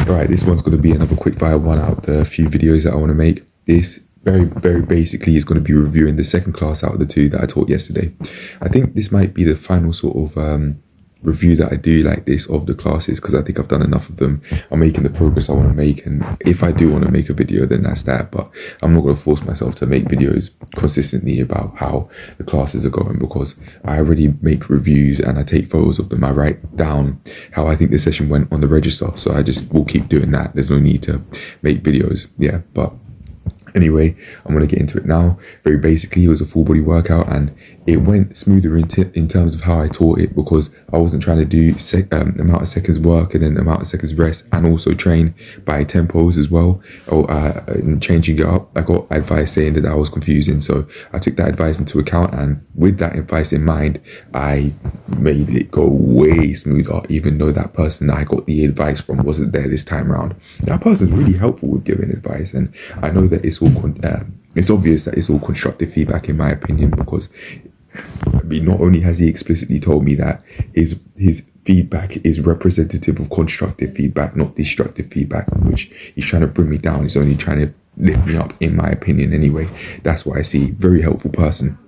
Right, this one's going to be another quick fire one out of the few videos that I want to make. This very basically is going to be reviewing the second class out of the two that I taught yesterday. I think this might be the final sort of review that I do like this of the classes, because I think I've done enough of them. I'm making the progress I want to make, and if I do want to make a video, then that's that. But I'm not going to force myself to make videos consistently about how the classes are going, because I already make reviews and I take photos of them. I write down how I think the session went on the register, so I just will keep doing that. There's no need to make videos. Yeah, but anyway, I'm going to get into it now. Very basically, it was a full body workout, and it went smoother in terms of how I taught it, because I wasn't trying to do amount of seconds work and then amount of seconds rest, and also train by tempos as well, or changing it up. I got advice saying that was confusing, so I took that advice into account, and with that advice in mind, I made it go way smoother, even though that person I got the advice from wasn't there this time around. That person's really helpful with giving advice, and I know that it's obvious that it's all constructive feedback in my opinion, because not only has he explicitly told me that his feedback is representative of constructive feedback, not destructive feedback, which he's trying to bring me down. He's only trying to lift me up, in my opinion anyway. That's what I see. Very helpful person.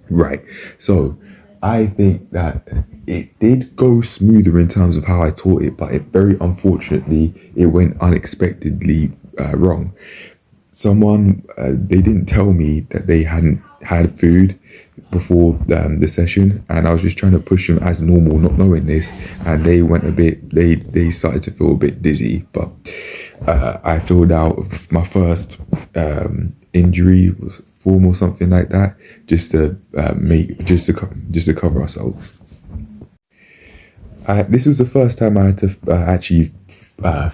Right, so I think that it did go smoother in terms of how I taught it, but very unfortunately it went unexpectedly wrong. They didn't tell me that they hadn't had food before the session, and I was just trying to push them as normal, not knowing this, and they went they started to feel a bit dizzy. But I filled out my first injury was form or something like that, just to cover ourselves. This was the first time I had to actually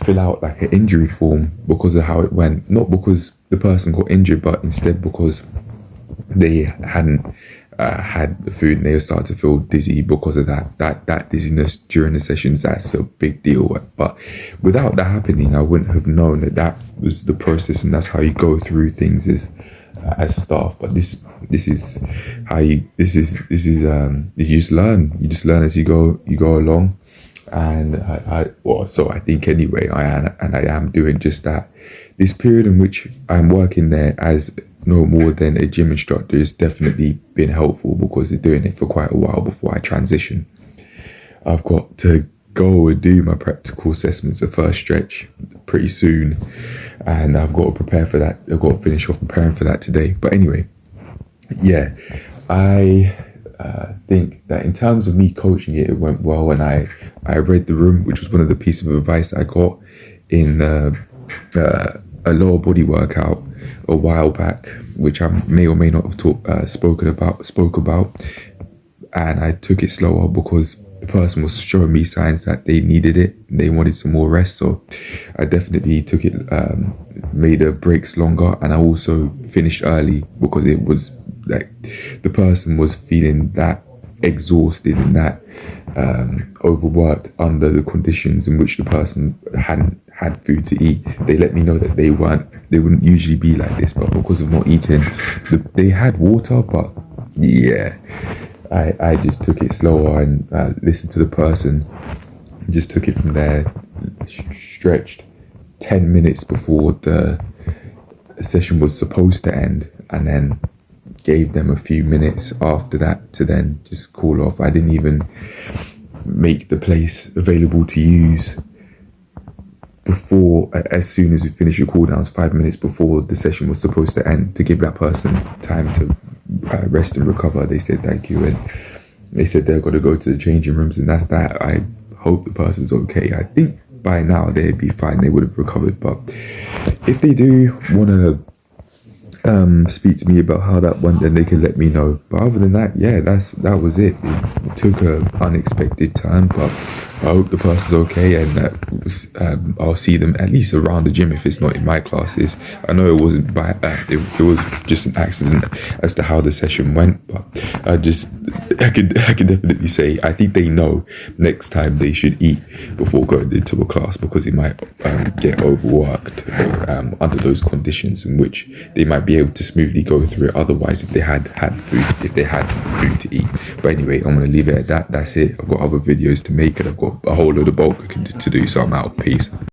fill out like an injury form because of how it went. Not because the person got injured, but instead because they hadn't had the food and they started to feel dizzy because of that dizziness during the sessions. That's a big deal. But without that happening, I wouldn't have known that was the process, and that's how you go through things as staff. But this is how you just learn. You just learn as you go along. And so I think anyway, I am doing just that. This period in which I'm working there as no more than a gym instructor has definitely been helpful, because they're doing it for quite a while before I transition. I've got to go and do my practical assessments, the first stretch, pretty soon, and I've got to prepare for that. I've got to finish off preparing for that today. But anyway, yeah, I think that in terms of me coaching it went well, and I read the room, which was one of the pieces of advice that I got in a lower body workout a while back, which I may or may not have spoke about, and I took it slower because the person was showing me signs that they needed it, they wanted some more rest. So I definitely took it, made the breaks longer, and I also finished early because it was like the person was feeling that exhausted and that overworked under the conditions in which the person hadn't had food to eat. They let me know that they wouldn't usually be like this, but because of not eating, they had water. But yeah, I just took it slower and listened to the person, just took it from there, stretched 10 minutes before the session was supposed to end, and then gave them a few minutes after that to then just cool off. I didn't even make the place available to use before, as soon as we finished your cool downs, 5 minutes before the session was supposed to end, to give that person time to rest and recover. They said thank you, and they said they're going to go to the changing rooms, and that's that. I hope the person's okay. I think by now they'd be fine, they would have recovered. But if they do want to speak to me about how that went, then they can let me know. But other than that, yeah, that was it. It took an unexpected turn, but I hope the person's okay, and that I'll see them at least around the gym if it's not in my classes. I know it wasn't by it was just an accident as to how the session went, but I can definitely say I think they know next time they should eat before going into a class, because they might get overworked under those conditions in which they might be able to smoothly go through it otherwise if they had food to eat. But anyway, I'm going to leave it at that. That's it. I've got other videos to make, and I've got a whole load of bulk to do, so I'm out. Peace.